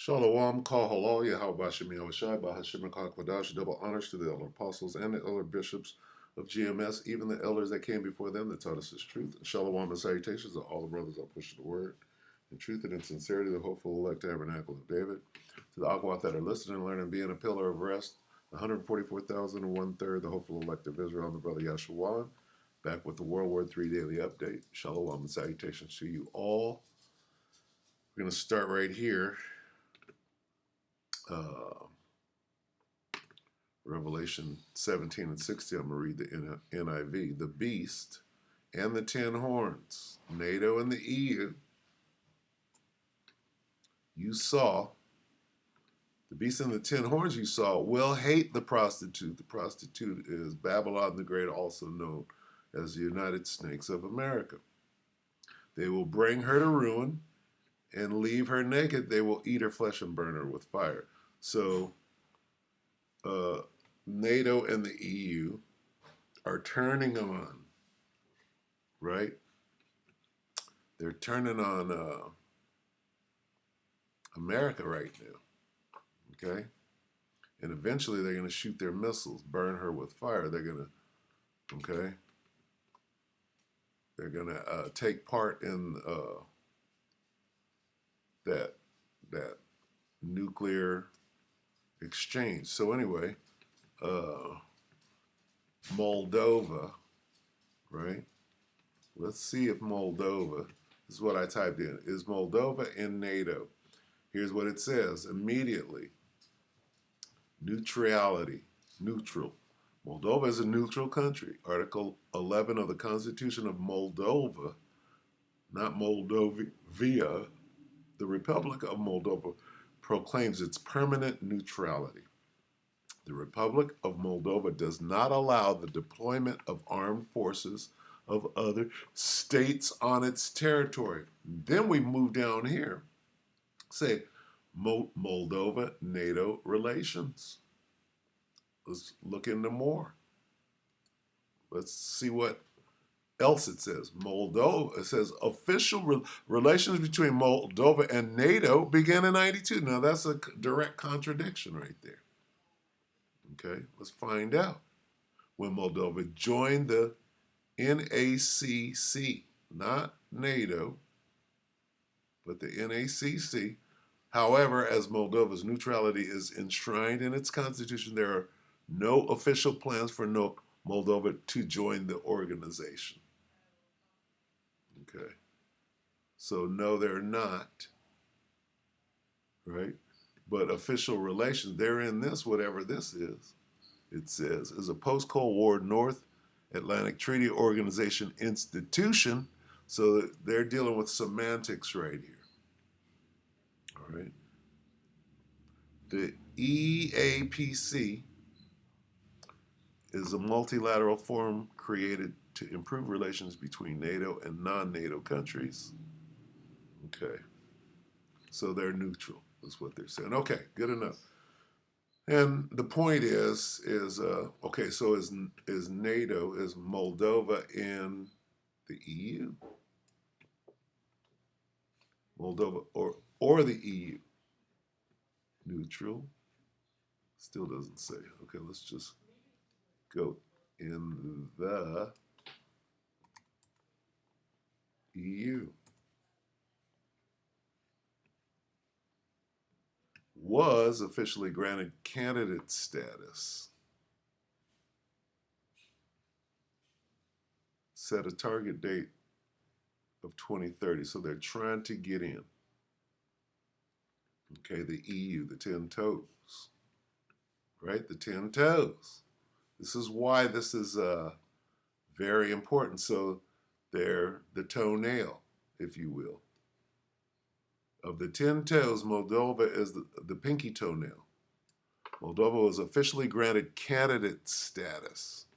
Shalom, Kal Halal, Yahweh Shem Yahushai, Bahashim Kwadash, double honors to the elder apostles and the elder bishops of GMS, even the elders that came before them that taught us this truth. Shalom and salutations to all the brothers that push the word in truth and in sincerity, the hopeful elect tabernacle of David. To the Akwat that are listening, learning, being a pillar of rest, 144,000 and one third, the hopeful elect of Israel, and the brother Yahshua, back with the WW3 Daily Update. Shalom and salutations to you all. We're going to start right here. Revelation 17 and 16, I'm going to read the NIV. The beast and the 10 horns, NATO and the EU, you saw, the beast and the 10 horns you saw will hate the prostitute. The prostitute is Babylon the Great, also known as the United Snakes of America. They will bring her to ruin and leave her naked. They will eat her flesh and burn her with fire. So, NATO and the EU are turning on, right? They're turning on America right now, okay? And eventually they're going to shoot their missiles, burn her with fire. They're going to, okay? They're going to take part in that nuclear exchange. So anyway, Moldova, right? Let's see if Moldova, this is what I typed in, is Moldova in NATO? Here's what it says immediately. Neutrality, neutral. Moldova is a neutral country. Article 11 of the Constitution of Moldova, not Moldovia, the Republic of Moldova proclaims its permanent neutrality. The Republic of Moldova does not allow the deployment of armed forces of other states on its territory. Then we move down here. Say, Moldova-NATO relations. Let's look into more. Let's see what else it says. Moldova, it says official relations between Moldova and NATO began in 92. Now that's a direct contradiction right there. Okay, let's find out. When Moldova joined the NACC, not NATO, but the NACC. However, as Moldova's neutrality is enshrined in its constitution, there are no official plans for Moldova to join the organization. Okay. So no, they're not. Right? But official relations, they're in this, whatever this is. It says, is a post-Cold War North Atlantic Treaty Organization institution. So they're dealing with semantics right here. All right. The EAPC is a multilateral forum created to improve relations between NATO and non-NATO countries. Okay. So they're neutral, is what they're saying. Okay, good enough. And the point is okay, so is NATO, is Moldova in the EU? Moldova or the EU? Neutral? Still doesn't say. Okay, let's just go in the EU. Was officially granted candidate status. Set a target date of 2030. So they're trying to get in. Okay, the EU, the 10 toes. Right, the 10 toes. This is why this is very important. So they're the toenail, if you will. Of the 10 toes, Moldova is the pinky toenail. Moldova was officially granted candidate status.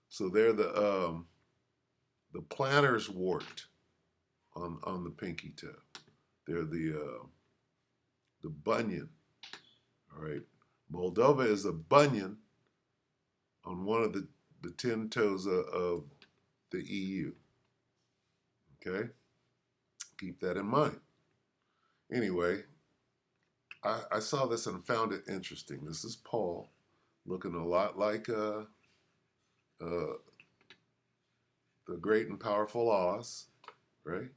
So they're the planter's wart on the pinky toe. They're the bunion. All right. Moldova is a bunion on one of the 10 toes of the EU. Okay? Keep that in mind. Anyway, I saw this and found it interesting. This is Paul, looking a lot like the great and powerful Oz, right?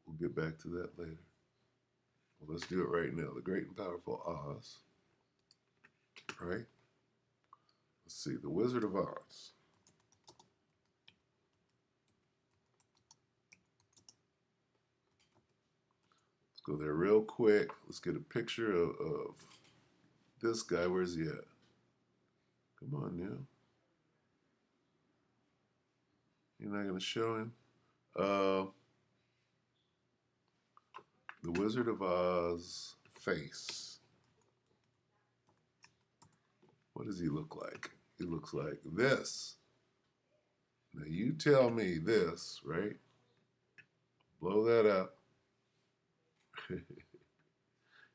We'll get back to that later. Well, let's do it right now. The great and powerful Oz, right? Let's see, the Wizard of Oz. Let's go there real quick. Let's get a picture of this guy. Where's he at? Come on now. You're not going to show him? The Wizard of Oz face. What does he look like? He looks like this. Now you tell me this, right? Blow that up.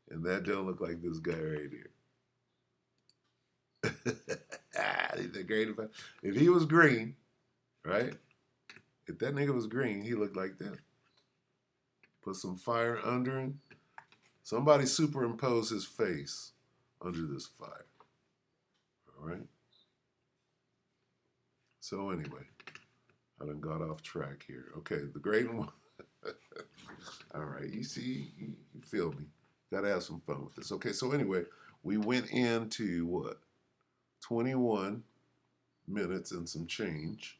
And that don't look like this guy right here. He's a great. If he was green, right? If that nigga was green, he looked like that. Put some fire under him. Somebody superimpose his face under this fire. All right? So anyway, I done got off track here. Okay, the great one. All right, you see, you feel me. Got to have some fun with this. Okay, so anyway, we went into what? 21 minutes and some change.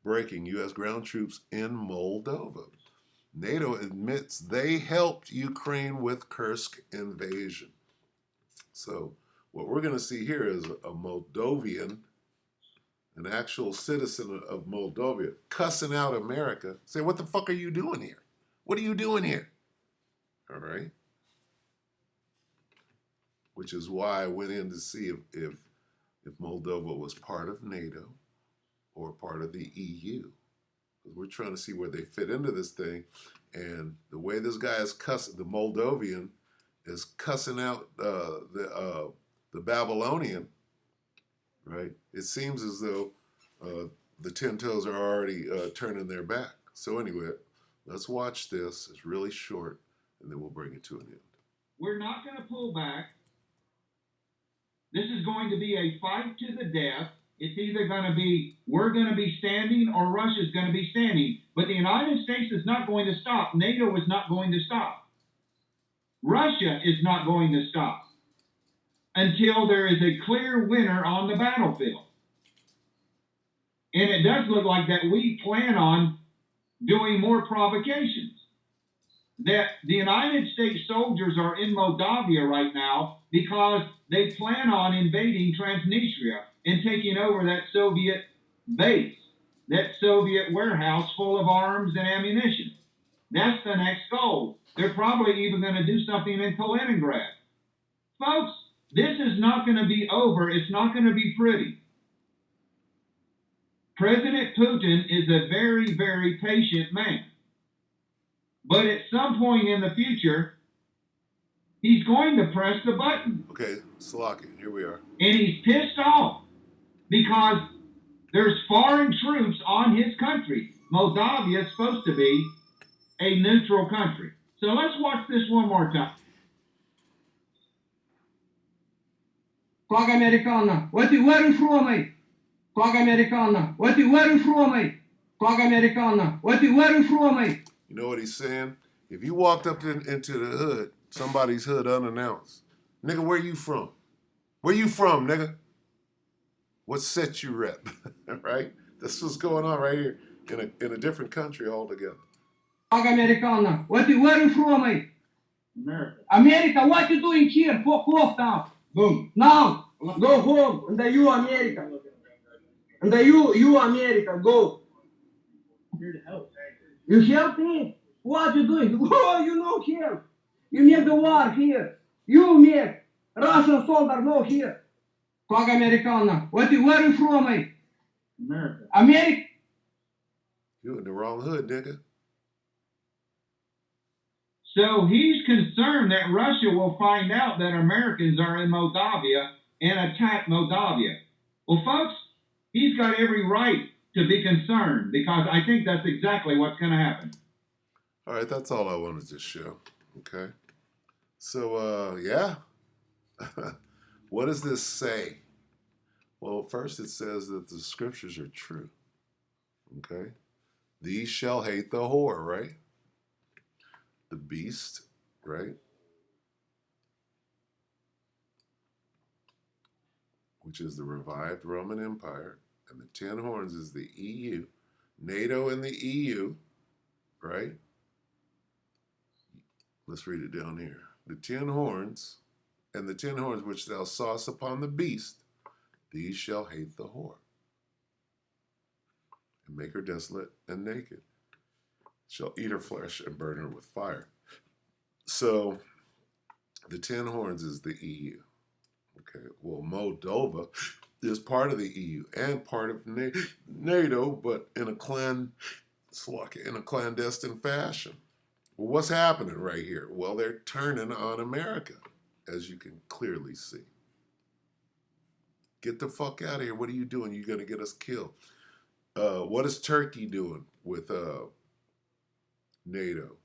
Breaking U.S. ground troops in Moldova. NATO admits they helped Ukraine with Kursk invasion. So what we're going to see here is a Moldovan, an actual citizen of Moldova, cussing out America, saying, what the fuck are you doing here? What are you doing here? All right? Which is why I went in to see if Moldova was part of NATO or part of the EU. We're trying to see where they fit into this thing. And the way this guy is cussing, the Moldovan is cussing out the Babylonian, right? It seems as though the 10 toes are already turning their back. So anyway, let's watch this. It's really short, and then we'll bring it to an end. We're not going to pull back. This is going to be a fight to the death. It's either going to be we're going to be standing or Russia's going to be standing. But the United States is not going to stop. NATO is not going to stop. Russia is not going to stop until there is a clear winner on the battlefield. And it does look like that we plan on doing more provocations. That the United States soldiers are in Moldavia right now because they plan on invading Transnistria and taking over that Soviet base, that Soviet warehouse full of arms and ammunition. That's the next goal. They're probably even going to do something in Kaliningrad. Folks, this is not going to be over. It's not going to be pretty. President Putin is a very, very patient man. But at some point in the future, he's going to press the button. Okay, Slocky, here we are. And he's pissed off because there's foreign troops on his country. Moldavia is supposed to be a neutral country. So let's watch this one more time. Flag Americana, where are you from, mate? Flag Americana, where are you from, mate? Flag Americana, where are you from, mate? You know what he's saying? If you walked up into the hood, somebody's hood unannounced, nigga, where you from? Where you from, nigga? What set you rep, right? That's what's going on right here in a different country altogether. Flag Americana, where are you from, mate? America. America, what you doing here? Fuck off now. Boom. Now, go home. And you, America. And you, America, go. Here to help. You help me? What you doing? Oh, you no help. You make the war here. You make Russian soldier no here. Flag Americana. Where are you from, mate? America. America. You in the wrong hood, nigga. So he's concerned that Russia will find out that Americans are in Moldavia and attack Moldavia. Well, folks, he's got every right to be concerned because I think that's exactly what's going to happen. All right, that's all I wanted to show, okay? So, yeah. What does this say? Well, first it says that the scriptures are true. Okay? These shall hate the whore, right? The beast, right? Which is the revived Roman Empire. And the 10 horns is the EU, NATO and the EU, right? Let's read it down here. The 10 horns, and the 10 horns which thou sawest upon the beast, these shall hate the whore, and make her desolate and naked, shall eat her flesh and burn her with fire. So the 10 horns is the EU. Okay, well, Moldova is part of the EU and part of NATO, but in a clandestine fashion. Well, what's happening right here? Well, they're turning on America, as you can clearly see. Get the fuck out of here. What are you doing? You're going to get us killed. What is Turkey doing with NATO?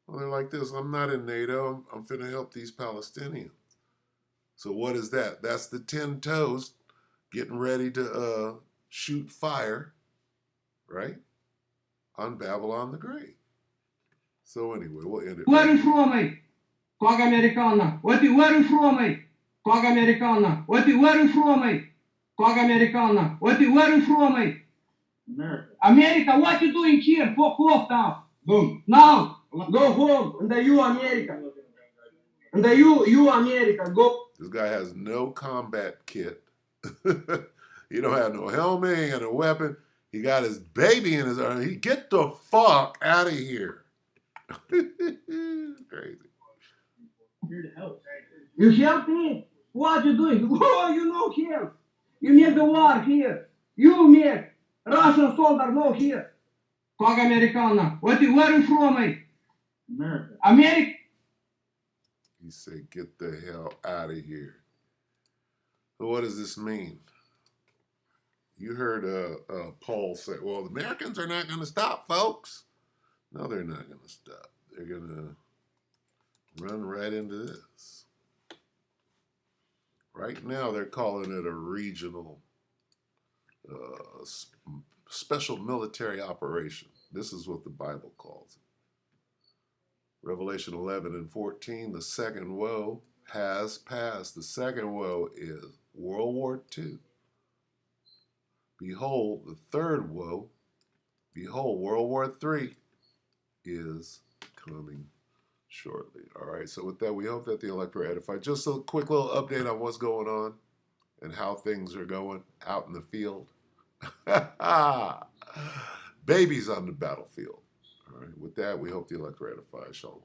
Well, they're like this. I'm not in NATO. I'm finna help these Palestinians. So what is that? That's the 10 toes getting ready to shoot fire, right, on Babylon the Great. So anyway, we'll end it. Where are you from, mate? Quag Americana. Where are you from, mate? Quag Americana. Where are you from, mate? Quag Americana. Where are you from, mate? America. America, what you doing here? Fuck off now. Boom. Now, go home. And the you America. And the you America. Go. This guy has no combat kit. He don't have no helmet, he ain't got no weapon. He got his baby in his arm. He get the fuck out of here. Crazy. Here to help. You help me? What you doing? Oh, you no help. You make the war here. You make Russian soldier no here. Quag Americana. Where are you from, mate? America. America. He said, get the hell out of here. So what does this mean? You heard Paul say, well, the Americans are not going to stop, folks. No, they're not going to stop. They're going to run right into this. Right now, they're calling it a regional special military operation. This is what the Bible calls it. Revelation 11 and 14, the second woe has passed. The second woe is World War II. Behold, the third woe, behold, World War III is coming shortly. All right, so with that, we hope that the elect were edified. Just a quick little update on what's going on and how things are going out in the field. Babies on the battlefield. All right, with that, we hope the elect were edified. Shalom.